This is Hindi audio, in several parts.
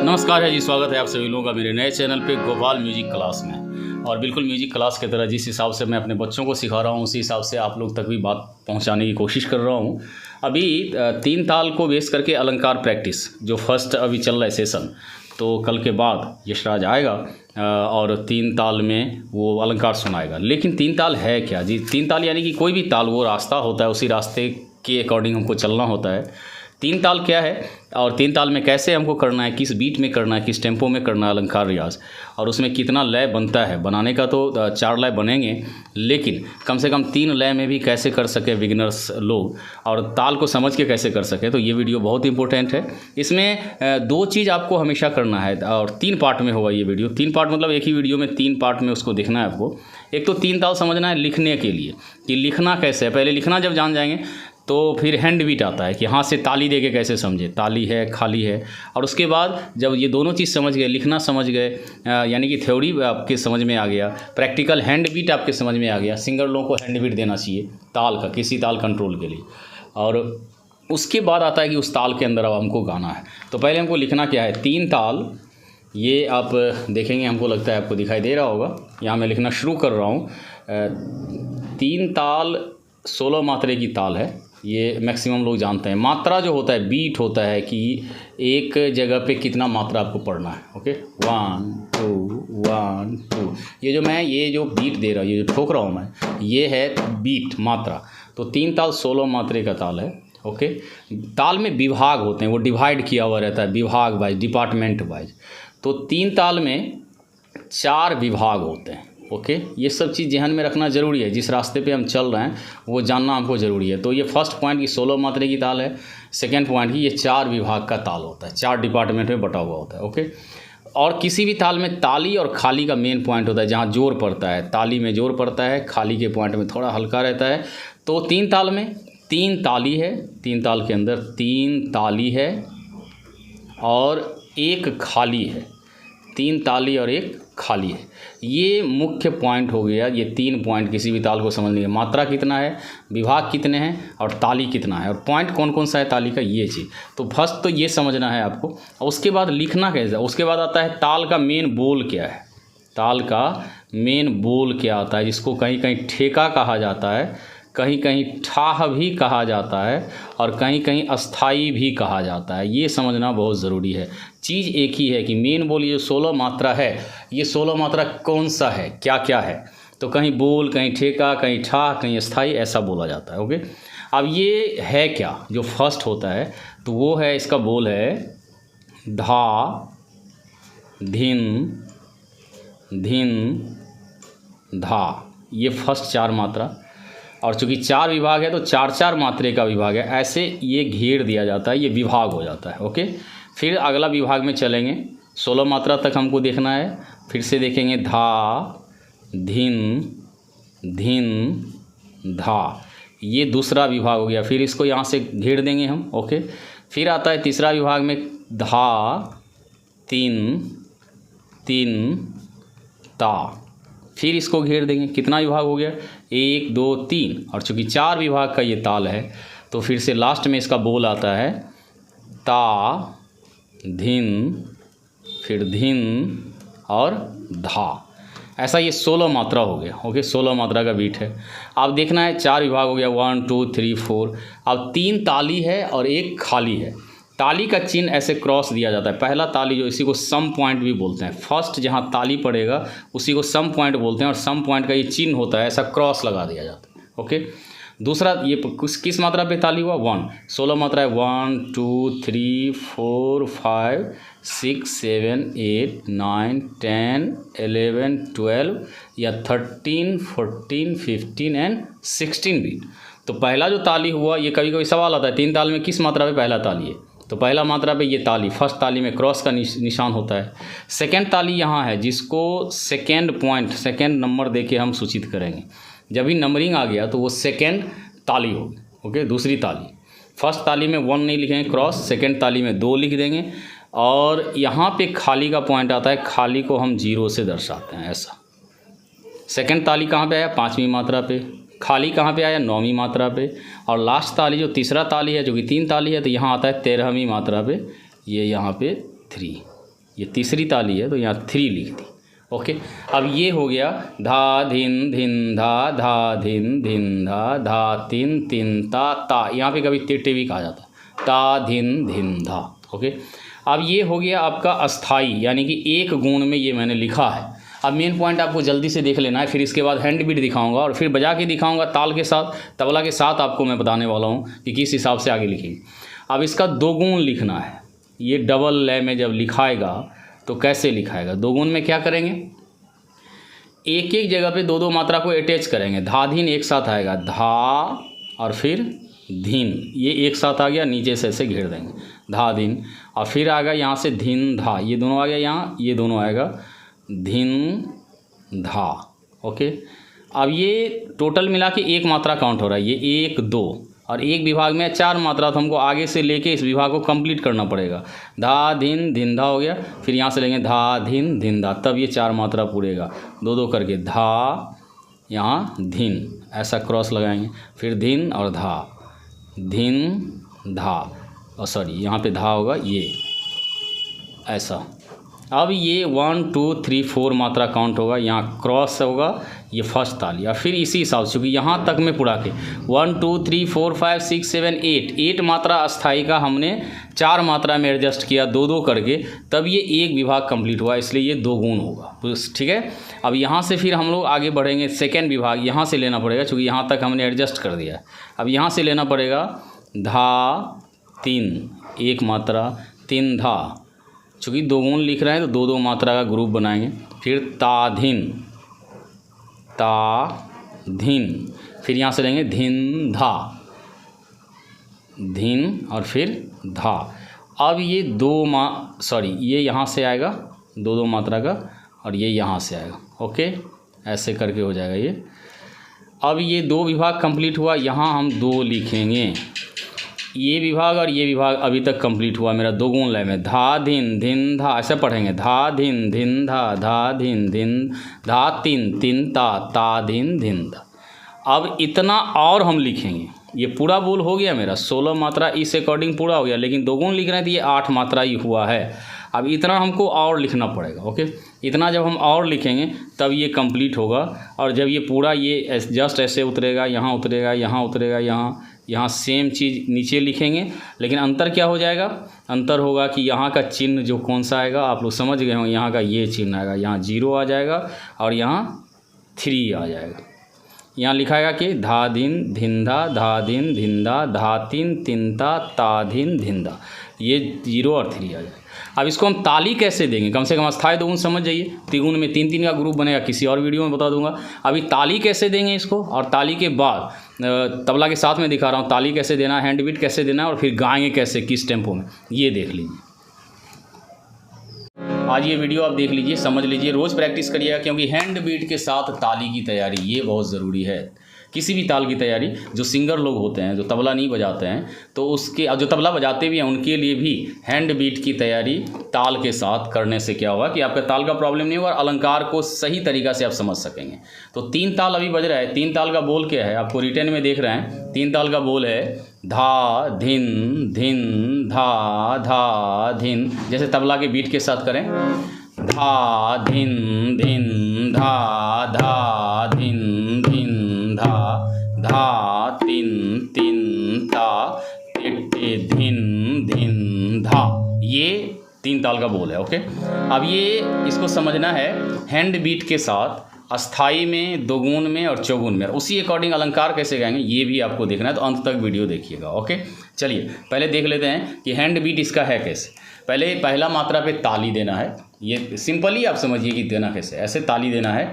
नमस्कार है जी, स्वागत है आप सभी लोगों का मेरे नए चैनल पे गोपाल म्यूजिक क्लास में। और बिल्कुल म्यूजिक क्लास की तरह जिस हिसाब से मैं अपने बच्चों को सिखा रहा हूँ उसी हिसाब से आप लोग तक भी बात पहुँचाने की कोशिश कर रहा हूँ। अभी 3 ताल को बेस करके अलंकार प्रैक्टिस जो फर्स्ट अभी चल रहा है सेशन, तो कल के बाद यशराज आएगा और 3 ताल में वो अलंकार सुनाएगा। लेकिन 3 ताल है क्या जी? 3 ताल यानी कि कोई भी ताल वो रास्ता होता है, उसी रास्ते के अकॉर्डिंग हमको चलना होता है। 3 ताल क्या है और 3 ताल में कैसे हमको करना है, किस बीट में करना है, किस टेम्पो में करना है अलंकार रियाज, और उसमें कितना लय बनता है। बनाने का तो 4 लय बनेंगे, लेकिन कम से कम 3 लय में भी कैसे कर सके बिगिनर्स लोग, और ताल को समझ के कैसे कर सके, तो ये वीडियो बहुत इंपॉर्टेंट है। इसमें 2 चीज़ आपको हमेशा करना है और 3 पार्ट में होगा ये वीडियो। 3 पार्ट मतलब एक ही वीडियो में 3 पार्ट में उसको देखना है आपको। एक तो 3 ताल समझना है लिखने के लिए कि लिखना कैसे है। पहले लिखना जब जान जाएंगे तो फिर हैंड बीट आता है कि हाथ से ताली दे के कैसे समझे, ताली है खाली है। और उसके बाद जब ये दोनों चीज़ समझ गए, लिखना समझ गए, यानी कि थ्योरी आपके समझ में आ गया, प्रैक्टिकल हैंड बीट आपके समझ में आ गया। सिंगर लोगों को हैंड बीट देना चाहिए ताल का, किसी ताल कंट्रोल के लिए। और उसके बाद आता है कि उस ताल के अंदर अब हमको गाना है। तो पहले हमको लिखना क्या है, 3 ताल ये आप देखेंगे, हमको लगता है आपको दिखाई दे रहा होगा। यहाँ मैं लिखना शुरू कर रहा हूँ। 3 ताल 16 मात्रे की ताल है, ये मैक्सिमम लोग जानते हैं। मात्रा जो होता है, बीट होता है कि एक जगह पे कितना मात्रा आपको पढ़ना है। ओके, 1 2 1 2, ये जो बीट दे रहा हूँ, ये जो ठोक रहा हूँ मैं, ये है बीट मात्रा। तो 3 ताल 16 मात्रे का ताल है। ओके, ताल में विभाग होते हैं, वो डिवाइड किया हुआ रहता है विभाग वाइज, डिपार्टमेंट वाइज। तो 3 ताल में 4 विभाग होते हैं। ओके, ये सब चीज़ ध्यान में रखना ज़रूरी है। जिस रास्ते पे हम चल रहे हैं वो जानना हमको ज़रूरी है। तो ये फर्स्ट पॉइंट की 16 मात्रे की ताल है। सेकंड पॉइंट की ये 4 विभाग का ताल होता है, 4 डिपार्टमेंट में बटा हुआ होता है। ओके, और किसी भी ताल में ताली और खाली का मेन पॉइंट होता है, जहाँ जोर पड़ता है। ताली में जोर पड़ता है, खाली के पॉइंट में थोड़ा हल्का रहता है। तो 3 ताल में 3 ताली है, 3 ताल के अंदर 3 ताली है और 1 खाली है। 3 ताली और 1 खाली है। ये मुख्य पॉइंट हो गया। ये 3 पॉइंट किसी भी ताल को समझने के, मात्रा कितना है, विभाग कितने हैं और ताली कितना है, और पॉइंट कौन कौन सा है ताली का, ये चीज़। तो फर्स्ट तो ये समझना है आपको। और उसके बाद लिखना कैसे, उसके बाद आता है ताल का मेन बोल क्या है। ताल का मेन बोल क्या आता है, जिसको कहीं कहीं ठेका कहा जाता है, कहीं कहीं ठाह भी कहा जाता है, और कहीं कहीं अस्थाई भी कहा जाता है। ये समझना बहुत ज़रूरी है। चीज़ एक ही है कि मेन बोल ये 16 मात्रा है, ये 16 मात्रा कौन सा है, क्या क्या है। तो कहीं बोल, कहीं ठेका, कहीं ठाह, कहीं अस्थाई, ऐसा बोला जाता है। ओके, अब ये है क्या जो फर्स्ट होता है, तो वो है, इसका बोल है धा धिन धिन धा। ये फर्स्ट 4 मात्रा। और चूँकि 4 विभाग है तो 4 मात्रे का विभाग है, ऐसे ये घेर दिया जाता है, ये विभाग हो जाता है। ओके, फिर अगला विभाग में चलेंगे, 16 मात्रा तक हमको देखना है। फिर से देखेंगे धा धिन धिन धा, ये दूसरा विभाग हो गया। फिर इसको यहाँ से घेर देंगे हम। ओके, फिर आता है तीसरा विभाग में धा तीन तीन ता, फिर इसको घेर देंगे। कितना विभाग हो गया, 1 2 3। और चूँकि 4 विभाग का ये ताल है तो फिर से लास्ट में इसका बोल आता है ता धिन, फिर धिन और धा। ऐसा ये 16 मात्रा हो गया। ओके, 16 मात्रा का बीट है। अब देखना है 4 विभाग हो गया, 1 2 3 4। अब 3 ताली है और 1 खाली है। ताली का चिन्ह ऐसे क्रॉस दिया जाता है। पहला ताली जो, इसी को सम पॉइंट भी बोलते हैं। फर्स्ट जहाँ ताली पड़ेगा उसी को सम पॉइंट बोलते हैं, और सम पॉइंट का ये चिन्ह होता है, ऐसा क्रॉस लगा दिया जाता है। ओके, दूसरा ये किस मात्रा पे ताली हुआ, 1। 16 मात्रा है, 1 2 3 4 5 6 7 8 9 10 11 12 या 13 14 15 एंड 16 बीट। तो पहला जो ताली हुआ, ये कभी कभी सवाल आता है 3 ताल में किस मात्रा पे पहला ताली है, तो पहला मात्रा पे ये ताली, फर्स्ट ताली में क्रॉस का निशान होता है। सेकंड ताली यहाँ है, जिसको सेकंड पॉइंट, सेकंड नंबर देके हम सूचित करेंगे। जब भी नंबरिंग आ गया तो वो सेकंड ताली होगी। ओके, दूसरी ताली। फर्स्ट ताली में 1 नहीं लिखेंगे क्रॉस, सेकंड ताली में 2 लिख देंगे। और यहाँ पे खाली का पॉइंट आता है, खाली को हम 0 से दर्शाते हैं, ऐसा। सेकंड ताली कहाँ पे आया, 5वीं मात्रा पे। खाली कहाँ पे आया, 9वीं मात्रा पे। और लास्ट ताली जो तीसरा ताली है, जो कि 3 ताली है, तो यहाँ आता है 13वीं मात्रा पे, ये यहाँ पे 3। ये तीसरी ताली है तो यहाँ 3 लिख दी। ओके, अब ये हो गया धा धिन धिन धा, धा धिन धिन धा, धा तिन तिन ता ता, यहाँ पे कभी टे भी कहा जाता है, ता धिन धिन धा। ओके, अब ये हो गया आपका अस्थाई, यानी कि एक गुण में ये मैंने लिखा है। अब मेन पॉइंट आपको जल्दी से देख लेना है, फिर इसके बाद हैंड बीट दिखाऊंगा और फिर बजा के दिखाऊंगा ताल के साथ, तबला के साथ आपको मैं बताने वाला हूँ कि किस हिसाब से आगे लिखेंगे। अब इसका 2 गुण लिखना है। ये डबल लय में जब लिखाएगा तो कैसे लिखाएगा? 2 गुण में क्या करेंगे, एक एक जगह पे 2 मात्रा को अटैच करेंगे। धा धिन एक साथ आएगा, धा और फिर धिन, ये एक साथ आ गया, नीचे से ऐसे घेर देंगे, धा धिन, और फिर आएगा यहाँ से धिन धा, ये दोनों आ गया यहाँ, ये दोनों आएगा धिन धा। ओके, अब ये टोटल मिला के 1 मात्रा काउंट हो रहा है, ये 1 2 और एक विभाग में 4 मात्रा, तो हमको आगे से लेके इस विभाग को कंप्लीट करना पड़ेगा। धा धिन धिन धा हो गया, फिर यहाँ से लेंगे धा धिन धिन धा, तब ये 4 मात्रा पूरेगा, 2 करके, धा यहाँ धिन, ऐसा क्रॉस लगाएंगे, फिर धिन और धा, धिन धा, और सॉरी यहाँ पे धा होगा ये ऐसा। अब ये 1 2 3 4 मात्रा काउंट होगा, यहाँ क्रॉस होगा, ये फर्स्ट ताली, और फिर इसी हिसाब से क्योंकि यहाँ तक में पूरा के 1 2 3 4 5 6 7 8 मात्रा अस्थाई का हमने 4 मात्रा में एडजस्ट किया 2 करके, तब ये एक विभाग कंप्लीट हुआ, इसलिए ये 2 गुण होगा। तो ठीक है, अब यहाँ से फिर हम लोग आगे बढ़ेंगे, सेकेंड विभाग यहाँ से लेना पड़ेगा क्योंकि यहाँ तक हमने एडजस्ट कर दिया है। अब यहाँ से लेना पड़ेगा धा तिन, 1 मात्रा, तिन धा, चूँकि 2 गुण लिख रहे हैं तो 2 मात्रा का ग्रुप बनाएंगे, फिर ता धिन, फिर यहाँ से लेंगे धिन धा, धिन और फिर धा। अब ये ये यहाँ से आएगा 2 मात्रा का, और ये यहाँ से आएगा। ओके, ऐसे करके हो जाएगा ये। अब ये 2 विभाग कंप्लीट हुआ, यहाँ हम 2 लिखेंगे, ये विभाग और ये विभाग अभी तक कंप्लीट हुआ मेरा 2 गुण लय में, धा धिन धिन धा, ऐसे पढ़ेंगे, धा धिन धिन धा, धा धिन धिन धा, तिन तिन ता, ता धिन धिन धा। अब इतना और हम लिखेंगे, ये पूरा बोल हो गया मेरा, 16 मात्रा इस अकॉर्डिंग पूरा हो गया, लेकिन 2 गुण लिख रहे हैं तो ये 8 मात्रा ही हुआ है। अब इतना हमको और लिखना पड़ेगा। ओके, इतना जब हम और लिखेंगे तब ये कंप्लीट होगा, और जब ये पूरा ये जस्ट ऐसे उतरेगा, यहाँ उतरेगा, यहाँ उतरेगा, यहाँ सेम चीज़ नीचे लिखेंगे, लेकिन अंतर क्या हो जाएगा? अंतर होगा कि यहाँ का चिन्ह जो कौन सा आएगा, आप लोग समझ गए होंगे, यहाँ का ये चिन्ह आएगा, यहाँ 0 आ जाएगा और यहाँ 3 आ जाएगा। यहाँ लिखाएगा कि धा धिन धिंधा, धा धिन धिंधा, धा तिन तिनता, ता धिन धिंधा, ये 0 और 3 आ जाएगा। अब इसको हम ताली कैसे देंगे? कम से कम अस्थाई 2 गुण समझ जाइए, त्रिगुण में 3 का ग्रुप बनेगा, किसी और वीडियो में बता दूंगा। अभी ताली कैसे देंगे इसको, और ताली के बाद तबला के साथ में दिखा रहा हूँ ताली कैसे देना है, हैंड बीट कैसे देना है, और फिर गाएंगे कैसे, किस टेम्पो में, ये देख लीजिए। आज ये वीडियो आप देख लीजिए, समझ लीजिए, रोज़ प्रैक्टिस करिएगा, क्योंकि हैंड बीट के साथ ताली की तैयारी ये बहुत ज़रूरी है। किसी भी ताल की तैयारी, जो सिंगर लोग होते हैं, जो तबला नहीं बजाते हैं, तो उसके, जो तबला बजाते भी हैं, उनके लिए भी हैंड बीट की तैयारी ताल के साथ करने से क्या होगा कि आपका ताल का प्रॉब्लम नहीं होगा, अलंकार को सही तरीक़ा से आप समझ सकेंगे। तो 3 ताल अभी बज रहा है, 3 ताल का बोल क्या है, आपको रिटर्न में देख रहे हैं, 3 ताल का बोल है धा धिन धिन धा, धा धिन, जैसे तबला के बीट के साथ करें, धा धिन धिन धा, धा धिन धिन धा, धा तिन तिन ता, टे धिन धिन धा, ये 3 ताल का बोल है। ओके, अब ये इसको समझना है हैंड बीट के साथ, अस्थाई में, 2 गुण में और चौगुन में, उसी अकॉर्डिंग अलंकार कैसे गाएंगे ये भी आपको देखना है, तो अंत तक वीडियो देखिएगा। ओके, चलिए पहले देख लेते हैं कि हैंड बीट इसका है कैसे। पहले पहला मात्रा पे ताली देना है, ये सिंपली आप समझिए कि देना कैसे, ऐसे ताली देना है।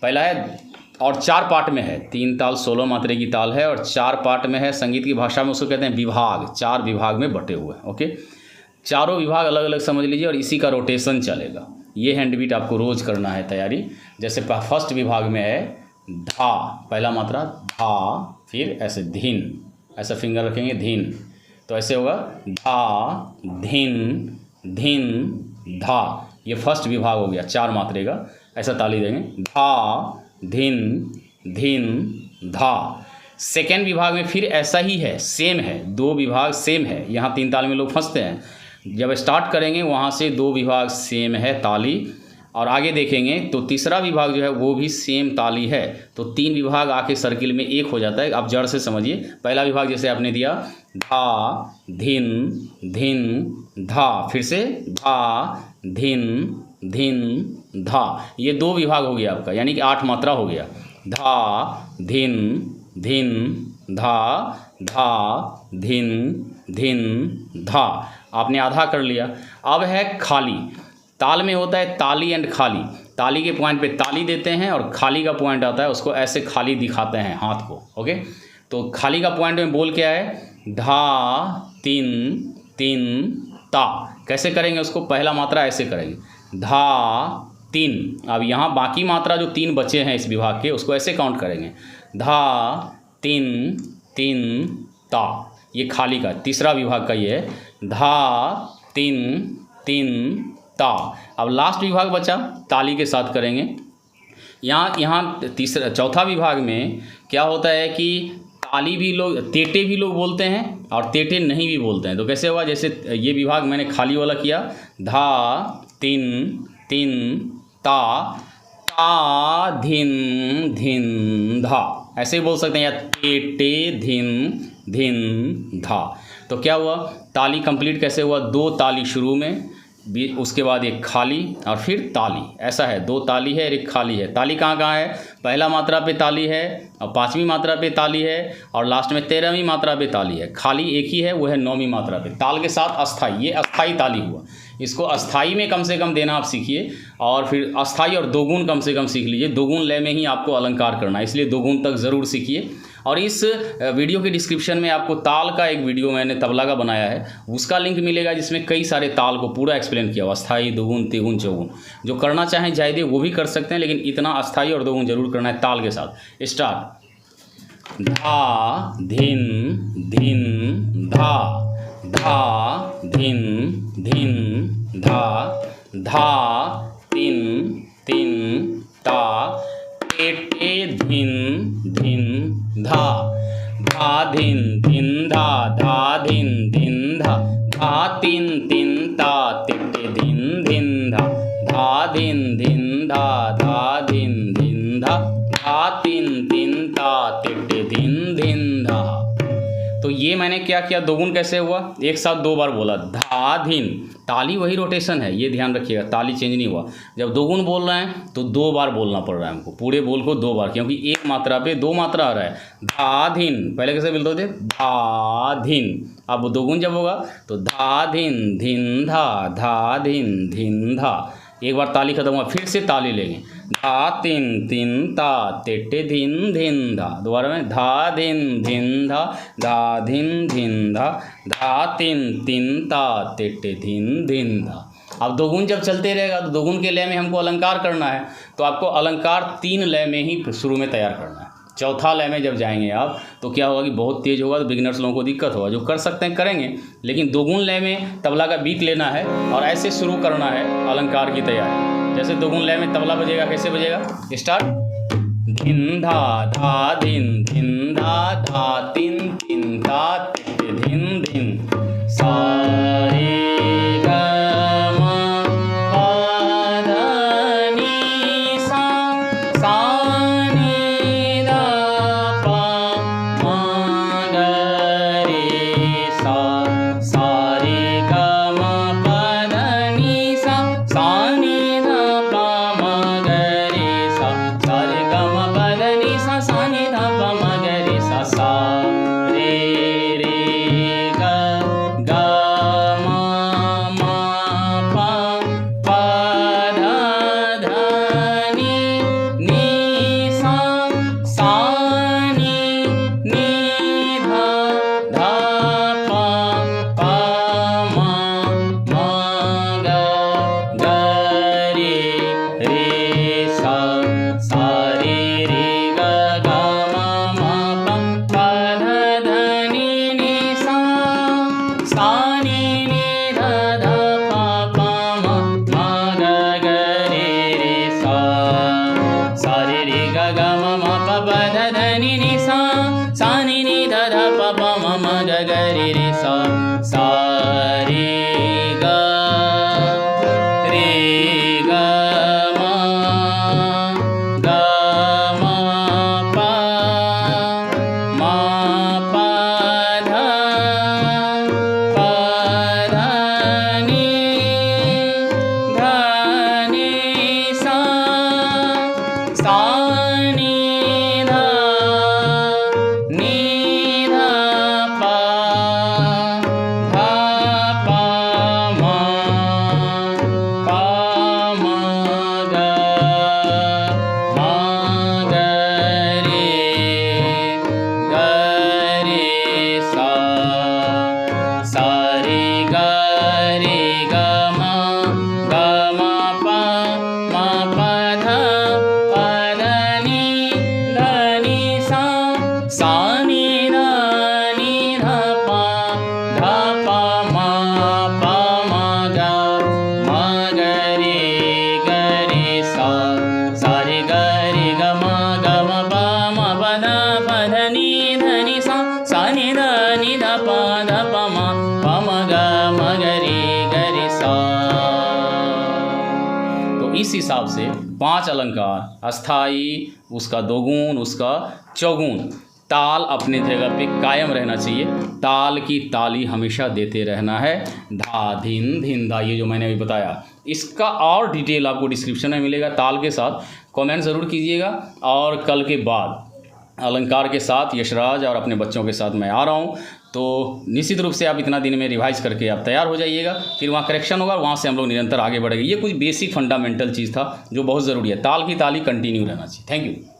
पहला है, और 4 पार्ट में है, 3 ताल 16 मात्रा की ताल है और 4 पार्ट में है। संगीत की भाषा में उसको कहते हैं विभाग, 4 विभाग में बटे हुए हैं। ओके, चारों विभाग अलग अलग समझ लीजिए, और इसी का रोटेशन चलेगा। ये हैंड बीट आपको रोज़ करना है तैयारी। जैसे फर्स्ट विभाग में है धा, पहला मात्रा धा, फिर ऐसे धिन, ऐसा फिंगर रखेंगे धिन, तो ऐसे होगा धा धिन धिन धा, ये फर्स्ट विभाग हो गया 4 मात्रे का, ऐसा ताली देंगे, धा धिन धिन धा। सेकेंड विभाग में फिर ऐसा ही है, सेम है, 2 विभाग सेम है, यहाँ 3 ताल में लोग फंसते हैं। जब स्टार्ट करेंगे वहाँ से 2 विभाग सेम है ताली, और आगे देखेंगे तो तीसरा विभाग जो है वो भी सेम ताली है, तो 3 विभाग आके सर्किल में एक हो जाता है। आप जड़ से समझिए, पहला विभाग जैसे आपने दिया धा धिन धिन धा, फिर से धा धिन धिन धा, ये 2 विभाग हो गया आपका, यानी कि 8 मात्रा हो गया। धा धिन धिन धा, धा धिन धिन धा, आपने आधा कर लिया। अब है खाली। ताल में होता है ताली एंड खाली, ताली के पॉइंट पे ताली देते हैं और खाली का पॉइंट आता है, उसको ऐसे खाली दिखाते हैं हाथ को। ओके, तो खाली का पॉइंट में बोल क्या है, धा तिन तिन ता। कैसे करेंगे उसको, पहला मात्रा ऐसे करेंगे धा तीन। अब यहाँ बाकी मात्रा जो 3 बचे हैं इस विभाग के, उसको ऐसे काउंट करेंगे धा तिन तिन ता, ये खाली का तीसरा विभाग का ये है, धा तिन तिन ता। अब लास्ट विभाग बचा, ताली के साथ करेंगे। यहाँ तीसरा चौथा विभाग में क्या होता है कि ताली भी लोग, तेटे भी लोग बोलते हैं और तेटे नहीं भी बोलते हैं। तो कैसे हुआ, जैसे ये विभाग मैंने खाली वाला किया, धा तिन तिन ता, ता धिन धिन धा, ऐसे ही बोल सकते हैं, या तेटे धिन धिन धा। तो क्या हुआ, ताली कंप्लीट कैसे हुआ, 2 ताली शुरू में, उसके बाद एक खाली और फिर ताली, ऐसा है। 2 ताली है और एक खाली है। ताली कहाँ कहाँ है, पहला मात्रा पे ताली है और 5वीं मात्रा पे ताली है और लास्ट में 13वीं मात्रा पे ताली है। खाली एक ही है, वो है 9वीं मात्रा पे। ताल के साथ अस्थाई, ये अस्थाई ताली हुआ। इसको अस्थाई में कम से कम देना आप सीखिए, और फिर अस्थाई और 2 गुण कम से कम सीख लीजिए। 2 गुण लय में ही आपको अलंकार करना है, इसलिए 2 गुण तक ज़रूर सीखिए। और इस वीडियो के डिस्क्रिप्शन में आपको ताल का एक वीडियो मैंने तबला का बनाया है, उसका लिंक मिलेगा, जिसमें कई सारे ताल को पूरा एक्सप्लेन किया हुआ, अस्थाई, 2 गुण, 3 गुण, 4 गुण। जो करना चाहें जायदे वो भी कर सकते हैं, लेकिन इतना अस्थाई और 2 गुण जरूर करना है ताल के साथ। स्टार्ट, धा धिन धिन धा, धा धिन धिन धा, धा तिन तिन ता, टे धिन धिन धा, धा धिन धिन धा, धा धिन धिन धा, धा तिन तिन ता, टे धिन धिन धा, धा धिन धिन धा, धा धिन धिन धा, धा तिन तिन ता, टे धिन धिन धा। तो ये मैंने क्या किया, 2 गुण कैसे हुआ, एक साथ 2 बार बोला, धा धिन, ताली वही रोटेशन है, ये ध्यान रखिएगा, ताली चेंज नहीं हुआ। जब 2 गुण बोल रहे हैं तो 2 बार बोलना पड़ रहा है हमको, पूरे बोल को 2 बार, क्योंकि एक मात्रा पे 2 मात्रा आ रहा है। धा धिन, पहले कैसे बोलते थे, धा धिन। अब 2 गुण जब होगा तो धा धिन धिन धा, धा धिन धिन धा। एक बार ताली खत्म हुआ, फिर से ताली लेंगे, धा तिन तिन ता, टे धिन धिन धा। दोबारा में धा धिन धिन धा, धा धिन धिन धा, धा तिन तिन ता, टे धिन धिन धा। अब 2 गुण जब चलते रहेगा तो 2 गुण के लय में हमको अलंकार करना है, तो आपको अलंकार 3 लय में ही शुरू में तैयार करना है। चौथा लय में जब जाएंगे आप तो क्या होगा कि बहुत तेज होगा, तो बिगिनर्स लोगों को दिक्कत होगा। जो कर सकते हैं करेंगे, लेकिन 2 गुण लय में तबला का बीट लेना है और ऐसे शुरू करना है अलंकार की तैयारी। जैसे 2 गुण लय में तबला बजेगा, कैसे बजेगा, स्टार्ट, धिन धा, धा धिन धिन धा, धा तिन तिन ता, धिन धिन, सा रे ग म प ध नि सा, सा नि ध प म ग रे सा, सा रे ग म प ध नि सा, सा नि ध प म ग रे सा, सा रे ग म प ध नि सा, सा नि ध प म ग रे सा, सा रे रे ग इस हिसाब से 5 अलंकार, अस्थाई, उसका दोगुण, उसका चौगुण, ताल अपने जगह पे कायम रहना चाहिए। ताल की ताली हमेशा देते रहना है। धा धिन धिन धा, ये जो मैंने अभी बताया, इसका और डिटेल आपको डिस्क्रिप्शन में मिलेगा ताल के साथ। कमेंट ज़रूर कीजिएगा। और कल के बाद अलंकार के साथ यशराज और अपने बच्चों के साथ मैं आ रहा हूँ, तो निश्चित रूप से आप इतना दिन में रिवाइज करके आप तैयार हो जाइएगा। फिर वहाँ करेक्शन होगा, वहाँ से हम लोग निरंतर आगे बढ़ेंगे। ये कुछ बेसिक फंडामेंटल चीज़ था जो बहुत ज़रूरी है। ताल की ताली कंटिन्यू रहना चाहिए। Thank you.